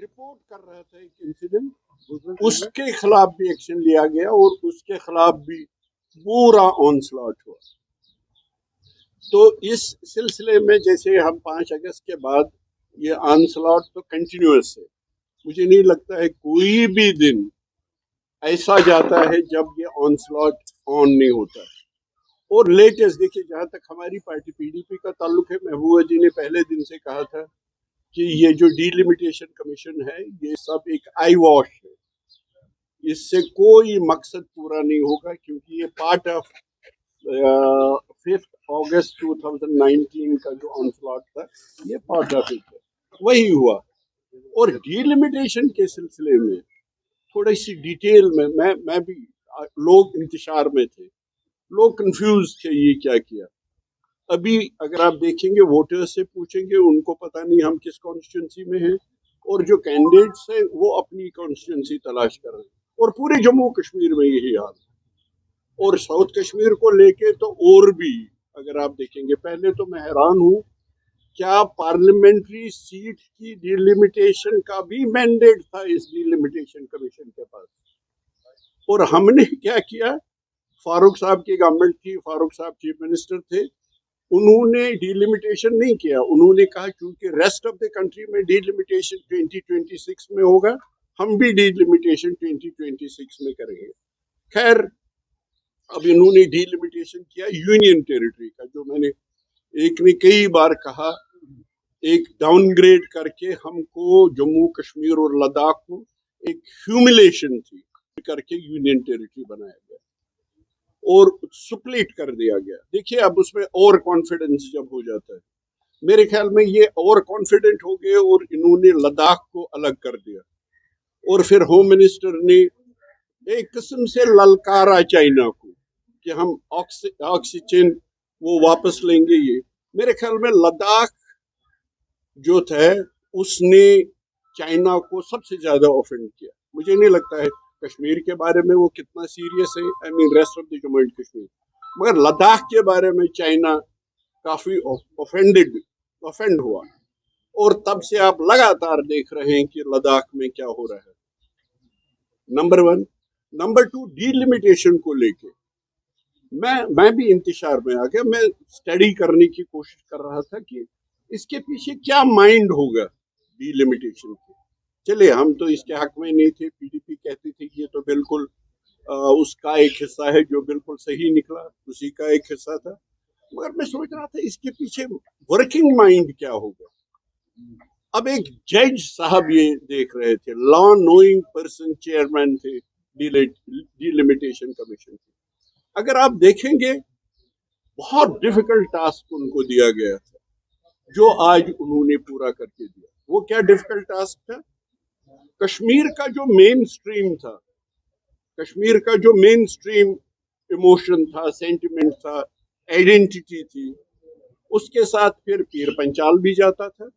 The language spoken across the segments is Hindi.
रिपोर्ट कर रहा था एक इंसिडेंट, उसके खिलाफ भी एक्शन लिया गया और उसके खिलाफ भी पूरा ऑनस्लॉट हुआ। तो इस सिलसिले में जैसे हम 5 अगस्त के बाद ये ऑनस्लॉट तो कंटिन्यूअस है, मुझे नहीं लगता है कोई भी दिन ऐसा जाता है जब ये ऑनस्लॉट ऑन नहीं होता है। और लेटेस्ट देखिए, जहां तक हमारी पार्टी पीडीपी का ताल्लुक है, महबूबा जी ने पहले दिन से कहा था कि ये जो डिलिमिटेशन कमीशन है ये सब एक आई वॉश है, इससे कोई मकसद पूरा नहीं होगा, क्योंकि ये पार्ट ऑफ 5 अगस्त 2019 का जो ऑनस्लॉट था ये पार्ट ऑफ इट है, वही हुआ। और डिलिमिटेशन के सिलसिले में थोड़ी सी डिटेल में मैं भी, लोग इंतशार में थे, लोग कंफ्यूज थे ये क्या किया। अभी अगर आप देखेंगे वोटर्स से पूछेंगे, उनको पता नहीं हम किस कॉन्स्टिट्यूंसी में हैं, और जो कैंडिडेट्स हैं वो अपनी कॉन्स्टिट्यूंसी तलाश कर रहे हैं, और पूरे जम्मू कश्मीर में यही हाल है। और साउथ कश्मीर को लेके तो और भी अगर आप देखेंगे, पहले तो मैं हैरान हूं, क्या पार्लियामेंट्री सीट की डिलिमिटेशन का भी मैंडेट था इस डिलिमिटेशन कमीशन के पास, और हमने क्या किया, फारूक साहब की गवर्नमेंट थी, फारूक साहब चीफ मिनिस्टर थे, उन्होंने डिलिमिटेशन नहीं किया। उन्होंने कहा क्योंकि रेस्ट ऑफ द कंट्री में डिलिमिटेशन 2026 में होगा, हम भी डिलिमिटेशन 2026 में करेंगे। खैर, अब इन्होंने डिलिमिटेशन किया यूनियन टेरिटरी का, जो मैंने एक ने कई बार कहा, एक डाउनग्रेड करके हमको जम्मू कश्मीर और लद्दाख को एक ह्यूमिलेशन थी करके यूनियन टेरिटरी बनाया गया और स्प्लिट कर दिया गया। देखिए अब उसमें और कॉन्फिडेंस जब हो जाता है, मेरे ख्याल में ये और कॉन्फिडेंट हो गए और इन्होंने लद्दाख को अलग कर दिया, और फिर होम मिनिस्टर ने एक किस्म से ललकारा चाइना को कि हम ऑक्सीजन वो वापस लेंगे। ये मेरे ख्याल में लद्दाख जो था उसने चाइना को सबसे ज्यादा ऑफेंड किया। मुझे नहीं लगता है कश्मीर के बारे में वो कितना सीरियस है, I mean rest of the Jammu and Kashmir, मगर लद्दाख के बारे में चाइना काफी ऑफेंड हुआ, और तब से आप लगातार देख रहे हैं कि लद्दाख में क्या हो रहा है। नंबर 1। नंबर 2, डिलिमिटेशन को लेके मैं भी इंतशार में आ गया। मैं स्टडी करने की कोशिश कर रहा था कि इसके पीछे क्या माइंड होगा डिलिमिटेशन के। चलिए, हम तो इसके हक में नहीं थे, पीडीपी कहती थी कि ये तो बिल्कुल उसका एक हिस्सा है जो बिल्कुल सही निकला, उसी का एक हिस्सा था, मगर मैं सोच रहा था इसके पीछे वर्किंग माइंड क्या होगा। अब एक जज साहब ये देख रहे थे, लॉ नोइंग पर्सन चेयरमैन थे डिलिमिटेशन कमीशन के। अगर आप देखेंगे बहुत डिफिकल्ट टास्क उनको दिया गया था, जो आज उन्होंने पूरा करके दिया। वो क्या डिफिकल्ट टास्क था? कश्मीर का जो मेन स्ट्रीम था, कश्मीर का जो मेन स्ट्रीम इमोशन था, सेंटिमेंट था, आइडेंटिटी थी, उसके साथ फिर पीर पंचाल भी जाता था,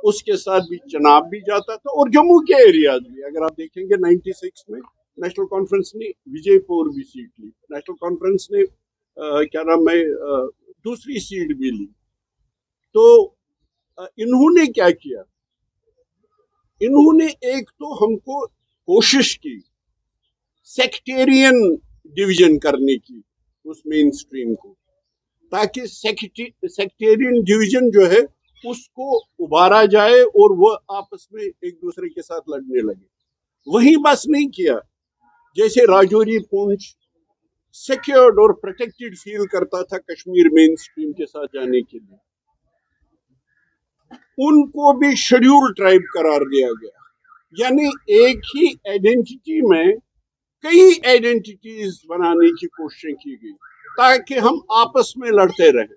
उसके साथ भी चनाब भी जाता था, और जम्मू के एरियाज भी। अगर आप देखेंगे 96 में नेशनल कॉन्फ्रेंस ने विजयपुर भी सीट ली, नेशनल कॉन्फ्रेंस ने क्या नाम है दूसरी सीट भी ली। तो इन्होंने क्या किया, इन्होंने एक तो हमको कोशिश की सेक्टेरियन डिवीजन करने की उस मेन स्ट्रीम को, ताकि सेक्टेरियन डिवीजन जो है उसको उबारा जाए और वो आपस में एक दूसरे के साथ लड़ने लगे। वही बस नहीं किया, जैसे राजौरी पुंछ सिक्योर्ड और प्रोटेक्टेड फील करता था कश्मीर मेन स्ट्रीम के साथ जाने के लिए, उनको भी शेड्यूल ट्राइब करार दिया गया। यानी एक ही आइडेंटिटी में कई आइडेंटिटीज बनाने की कोशिश की गई, ताकि हम आपस में लड़ते रहें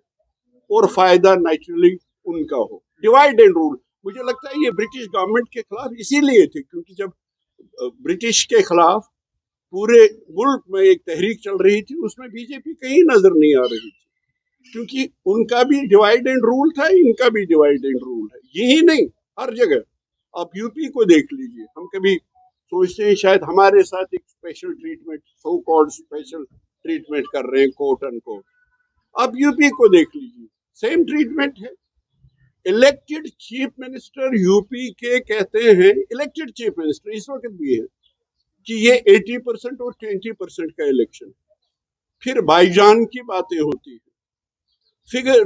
और फायदा नेचुरली उनका हो। डिवाइड एंड रूल, मुझे लगता है ये ब्रिटिश गवर्नमेंट के खिलाफ इसीलिए थे, क्योंकि जब ब्रिटिश के खिलाफ पूरे मुल्क में एक तहरीक चल रही थी, उसमें बीजेपी कहीं नजर नहीं आ रही थी, क्योंकि उनका भी डिवाइड एंड रूल था, इनका भी डिवाइड एंड रूल है। यही नहीं, हर जगह आप यूपी को देख लीजिए, हम कभी सोचते हैं शायद हमारे साथ एक special treatment, so called special treatment कर रहे हैं, कोट एंड कोट। आप यूपी को देख लीजिए, सेम ट्रीटमेंट है। इलेक्टेड चीफ मिनिस्टर यूपी के कहते हैं, इलेक्टेड चीफ मिनिस्टर इस वक्त भी है, कि ये 80% और 20% का इलेक्शन। फिर भाईजान की बातें होती है, फिर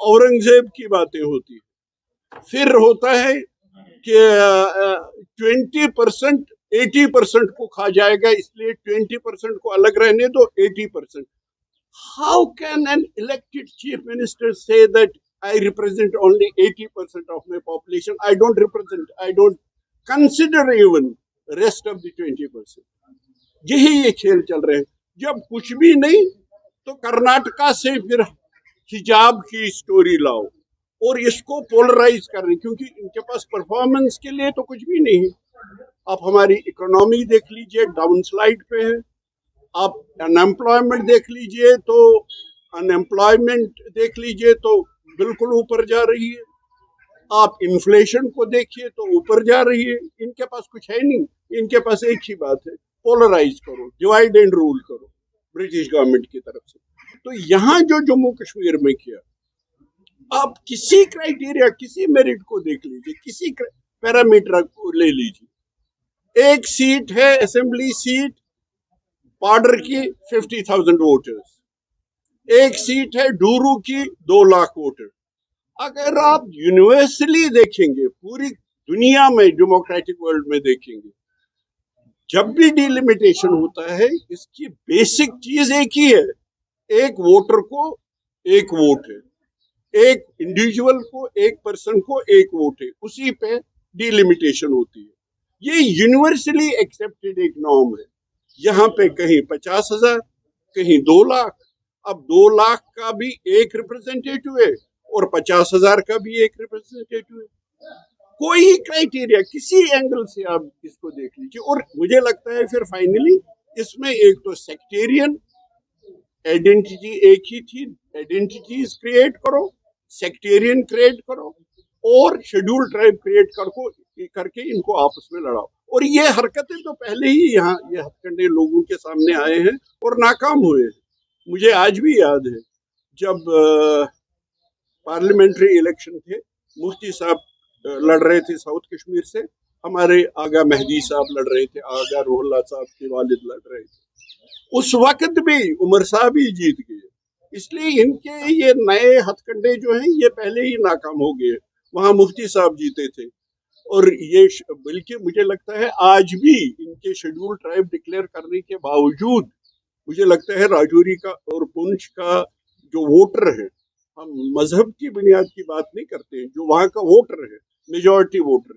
औरंगजेब की बातें होती है, फिर होता है कि 20% 80% को खा जाएगा, इसलिए 20% को अलग रहने दो, 80%। How can an elected chief minister say that I represent only 80% of my population? I don't represent, I don't consider even rest of the 20%. यही ये खेल चल रहे हैं। जब कुछ भी नहीं तो कर्नाटका से फिर हिजाब की स्टोरी लाओ और इसको पोलराइज कर रहे, क्योंकि इनके पास परफॉर्मेंस के लिए तो कुछ भी नहीं। आप हमारी इकोनॉमी देख लीजिए, डाउनस्लाइड पे है। आप अनएम्प्लॉयमेंट देख लीजिए तो अनएम्प्लॉयमेंट देख लीजिए तो बिल्कुल ऊपर जा रही है। आप इन्फ्लेशन को देखिए तो ऊपर जा रही है। इनके पास कुछ है नहीं, इनके पास एक ही बात है, पोलराइज करो, डिवाइड एंड रूल करो ब्रिटिश गवर्नमेंट की तरफ से। तो यहाँ जो जम्मू कश्मीर में किया, आप किसी क्राइटेरिया, किसी मेरिट को देख लीजिए, किसी पैरामीटर को ले लीजिए। एक सीट है असेंबली सीट पाडर की 50,000 वोटर्स, एक सीट है डूरू की 2 लाख वोटर। अगर आप यूनिवर्सली देखेंगे, पूरी दुनिया में डेमोक्रेटिक वर्ल्ड में देखेंगे, जब भी डिलिमिटेशन होता है इसकी बेसिक चीज एक ही है, एक वोटर को एक वोट है, एक इंडिविजुअल को, एक पर्सन को एक वोट है, उसी पे डिलिमिटेशन होती है। ये यूनिवर्सली एक्सेप्टेड एक नॉर्म है। यहाँ पे कहीं 50,000, कहीं 2 लाख। अब 2 लाख का भी एक रिप्रेजेंटेटिव है और 50,000 का भी एक रिप्रेजेंटेटिव है। कोई क्राइटेरिया, किसी एंगल से आप इसको देख लीजिए। और मुझे लगता है फिर फाइनली इसमें एक तो सेक्टेरियन आइडेंटिटी एक ही थी, आइडेंटिटीज क्रिएट करो, सेक्टेरियन क्रिएट करो और शेड्यूल ट्राइब क्रिएट करके इनको आपस में लड़ाओ। और ये हरकतें तो पहले ही यहाँ ये हथकंडे लोगों के सामने आए हैं और नाकाम हुए हैं। मुझे आज भी याद है जब पार्लियामेंट्री इलेक्शन थे, मुफ्ती साहब लड़ रहे थे साउथ कश्मीर से, हमारे आगा मेहदी साहब लड़ रहे थे, आगा रोहल्ला साहब के वालिद लड़ रहे थे। उस वक्त भी उमर साहब ही जीत गए। इसलिए इनके ये नए हथकंडे जो हैं ये पहले ही नाकाम हो गए। वहां मुफ्ती साहब जीते थे और ये बल्कि मुझे लगता है आज भी इनके शेड्यूल ट्राइब डिक्लेयर करने के बावजूद मुझे लगता है राजौरी का और पुंछ का जो वोटर है, हम मजहब की बुनियाद की बात नहीं करते हैं, जो वहां का वोटर है, मेजॉरिटी वोटर,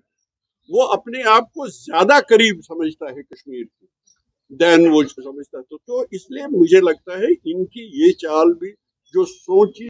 वो अपने आप को ज्यादा करीब समझता है कश्मीर के देन वो समझता है। तो इसलिए मुझे लगता है इनकी ये चाल भी जो सोची